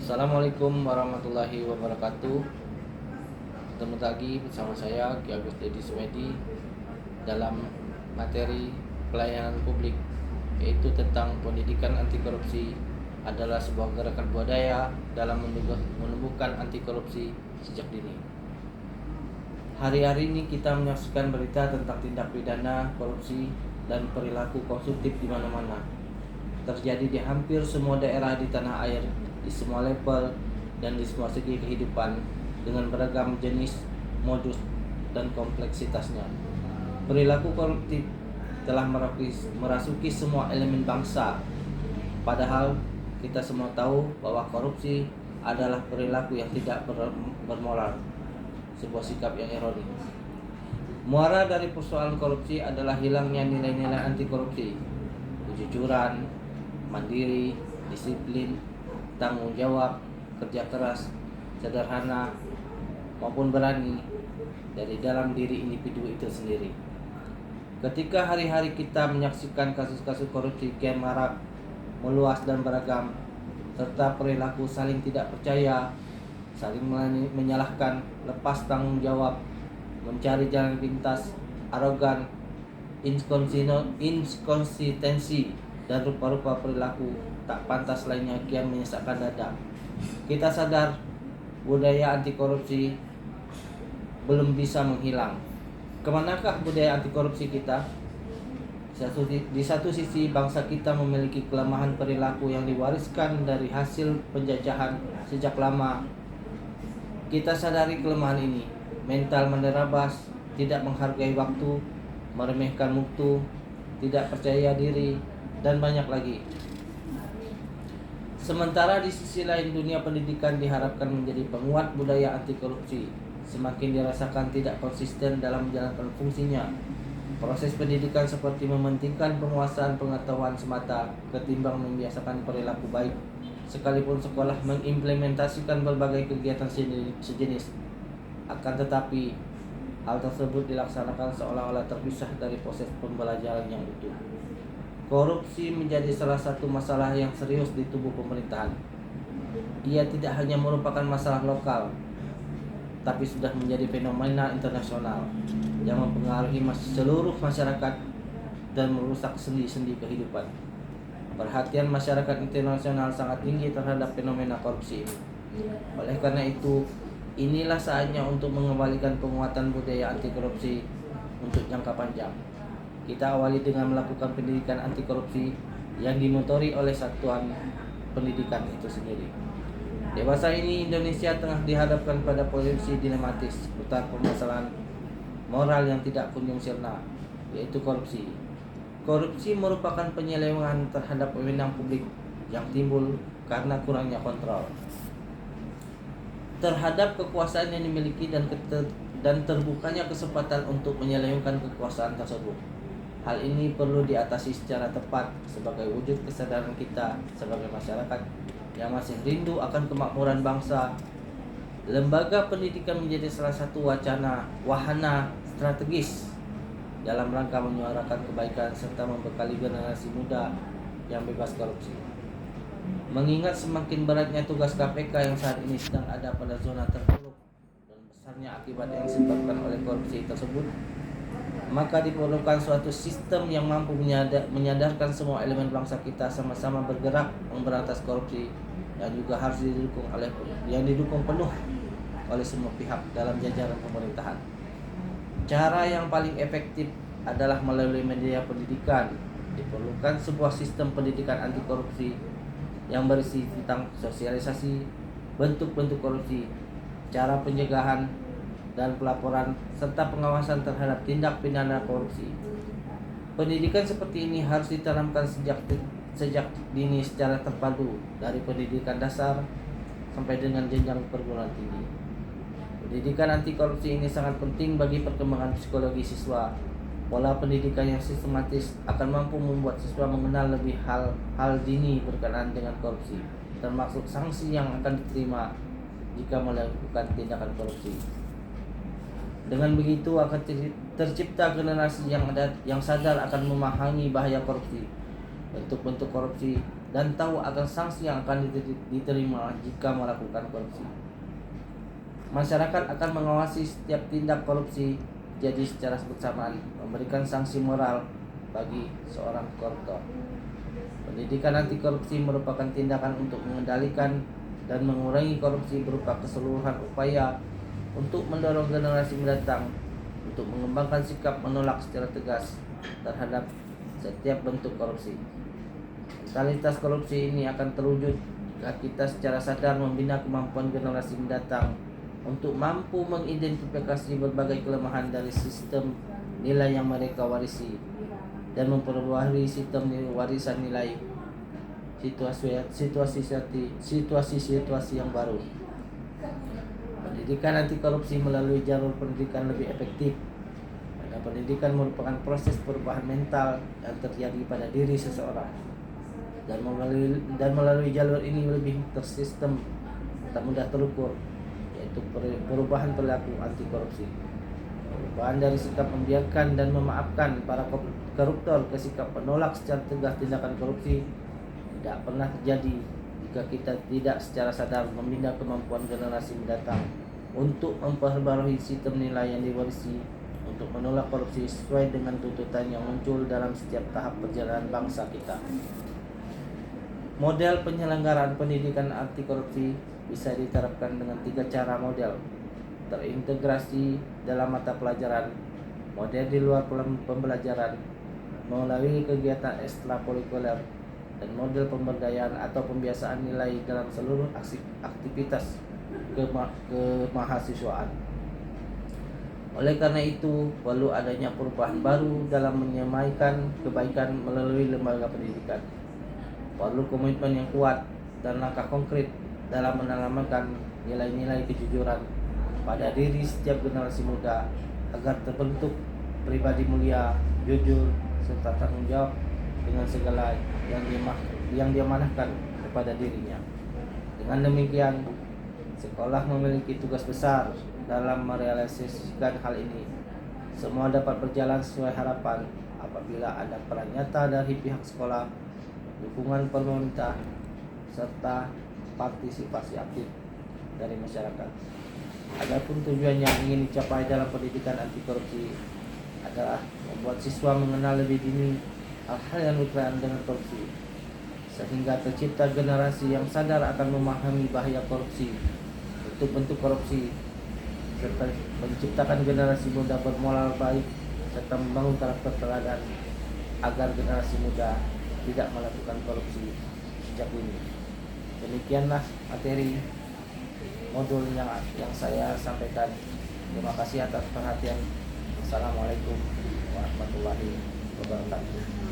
Assalamualaikum warahmatullahi wabarakatuh. Ketemu lagi bersama saya Ki Agus Dedi Sumedi dalam materi pelayanan publik, yaitu tentang pendidikan anti korupsi adalah sebuah gerakan budaya dalam menumbuhkan anti korupsi sejak dini. Hari-hari ini kita menyaksikan berita tentang tindak pidana korupsi dan perilaku konsumtif di mana-mana. Terjadi di hampir semua daerah di tanah air, di semua level dan di semua segi kehidupan dengan beragam jenis, modus, dan kompleksitasnya. Perilaku koruptif telah merasuki semua elemen bangsa. Padahal kita semua tahu bahwa korupsi adalah perilaku yang tidak bermoral, sebuah sikap yang ironi. Muara dari persoalan korupsi adalah hilangnya nilai-nilai anti korupsi, kejujuran, mandiri, disiplin, tanggung jawab, kerja keras, sederhana, maupun berani dari dalam diri individu itu sendiri. Ketika hari-hari kita menyaksikan kasus-kasus korupsi kian marak, meluas dan beragam, serta perilaku saling tidak percaya, saling menyalahkan, lepas tanggung jawab, mencari jalan pintas, arogan, inkonsistensi, dan rupa-rupa perilaku tak pantas lainnya kian menyesakkan dada. Kita sadar budaya anti korupsi belum bisa menghilang. Kemanakah budaya anti korupsi kita? Di satu sisi bangsa kita memiliki kelemahan perilaku yang diwariskan dari hasil penjajahan sejak lama. Kita sadari kelemahan ini. Mental menerabas, tidak menghargai waktu, meremehkan mutu, tidak percaya diri, dan banyak lagi. Sementara di sisi lain dunia pendidikan diharapkan menjadi penguat budaya anti korupsi, semakin dirasakan tidak konsisten dalam menjalankan fungsinya. Proses pendidikan seperti mementingkan penguasaan pengetahuan semata ketimbang membiasakan perilaku baik, sekalipun sekolah mengimplementasikan berbagai kegiatan sejenis. Akan tetapi hal tersebut dilaksanakan seolah-olah terpisah dari proses pembelajaran yang utuh. Korupsi menjadi salah satu masalah yang serius di tubuh pemerintahan. Ia tidak hanya merupakan masalah lokal, tapi sudah menjadi fenomena internasional yang mempengaruhi seluruh masyarakat dan merusak sendi-sendi kehidupan. Perhatian masyarakat internasional sangat tinggi terhadap fenomena korupsi ini. Oleh karena itu, inilah saatnya untuk mengembalikan penguatan budaya anti korupsi untuk jangka panjang. Kita awali dengan melakukan pendidikan anti korupsi yang dimotori oleh satuan pendidikan itu sendiri. Dewasa ini Indonesia tengah dihadapkan pada posisi dilematis seputar permasalahan moral yang tidak kunjung sirna, yaitu korupsi. Korupsi merupakan penyelewengan terhadap wewenang publik yang timbul karena kurangnya kontrol terhadap kekuasaan yang dimiliki dan terbukanya kesempatan untuk menyelewengkan kekuasaan tersebut. Hal ini perlu diatasi secara tepat sebagai wujud kesadaran kita sebagai masyarakat yang masih rindu akan kemakmuran bangsa. Lembaga pendidikan menjadi salah satu wahana strategis dalam rangka menyuarakan kebaikan serta membekali generasi muda yang bebas korupsi. Mengingat semakin beratnya tugas KPK yang saat ini sedang ada pada zona terpuruk dan besarnya akibat yang disebabkan oleh korupsi tersebut, maka diperlukan suatu sistem yang mampu menyadarkan semua elemen bangsa kita sama-sama bergerak memberantas korupsi yang juga harus didukung penuh oleh semua pihak dalam jajaran pemerintahan. Cara yang paling efektif adalah melalui media pendidikan. Diperlukan sebuah sistem pendidikan anti korupsi yang berisi tentang sosialisasi bentuk-bentuk korupsi, cara pencegahan dan pelaporan serta pengawasan terhadap tindak pidana korupsi. Pendidikan seperti ini harus ditanamkan sejak dini secara terpadu dari pendidikan dasar sampai dengan jenjang perguruan tinggi. Pendidikan anti korupsi ini sangat penting bagi perkembangan psikologi siswa. Pola pendidikan yang sistematis akan mampu membuat siswa mengenal lebih hal dini berkenaan dengan korupsi, termasuk sanksi yang akan diterima jika melakukan tindakan korupsi. Dengan begitu akan tercipta generasi yang sadar akan memahami bahaya korupsi, bentuk-bentuk korupsi, dan tahu akan sanksi yang akan diterima jika melakukan korupsi. Masyarakat akan mengawasi setiap tindak korupsi, jadi secara bersamaan memberikan sanksi moral bagi seorang koruptor. Pendidikan anti korupsi merupakan tindakan untuk mengendalikan dan mengurangi korupsi berupa keseluruhan upaya untuk mendorong generasi mendatang untuk mengembangkan sikap menolak secara tegas terhadap setiap bentuk korupsi. Mentalitas korupsi ini akan terwujud jika kita secara sadar membina kemampuan generasi mendatang untuk mampu mengidentifikasi berbagai kelemahan dari sistem nilai yang mereka warisi dan memperbaharui sistem warisan nilai situasi yang baru. Pendidikan anti korupsi melalui jalur pendidikan lebih efektif. Karena pendidikan merupakan proses perubahan mental yang terjadi pada diri seseorang. Dan melalui jalur ini lebih tersistem, tak mudah terukur, yaitu perubahan perilaku anti korupsi. Perubahan dari sikap membiarkan dan memaafkan para koruptor ke sikap menolak secara tegas tindakan korupsi tidak pernah terjadi jika kita tidak secara sadar membina kemampuan generasi mendatang untuk memperbarui sistem nilai yang diwarisi untuk menolak korupsi sesuai dengan tuntutan yang muncul dalam setiap tahap perjalanan bangsa kita. Model penyelenggaraan pendidikan anti korupsi bisa diterapkan dengan 3 cara model: terintegrasi dalam mata pelajaran, model di luar pembelajaran, melalui kegiatan ekstrakurikuler, dan model pemberdayaan atau pembiasaan nilai dalam seluruh aktivitas kemahasiswaan. Oleh karena itu, perlu adanya perubahan baru dalam menyamaikan kebaikan melalui lembaga pendidikan. Perlu komitmen yang kuat dan langkah konkret dalam menanamkan nilai-nilai kejujuran pada diri setiap generasi muda agar terbentuk pribadi mulia, jujur, serta tanggung jawab dengan segala yang diamanahkan kepada dirinya. Dengan demikian, sekolah memiliki tugas besar dalam merealisasikan hal ini. Semua dapat berjalan sesuai harapan apabila ada peran nyata dari pihak sekolah, dukungan pemerintah, serta partisipasi aktif dari masyarakat. Adapun tujuan yang ingin dicapai dalam pendidikan anti korupsi adalah membuat siswa mengenal lebih dini hal-hal yang berkaitan dengan korupsi, sehingga tercipta generasi yang sadar akan memahami bahaya korupsi, bentuk-bentuk korupsi, serta menciptakan generasi muda bermoral baik serta membangun karakter teladan agar generasi muda tidak melakukan korupsi sejak dini. Demikianlah materi modul yang saya sampaikan. Terima kasih atas perhatian. Assalamualaikum warahmatullahi wabarakatuh.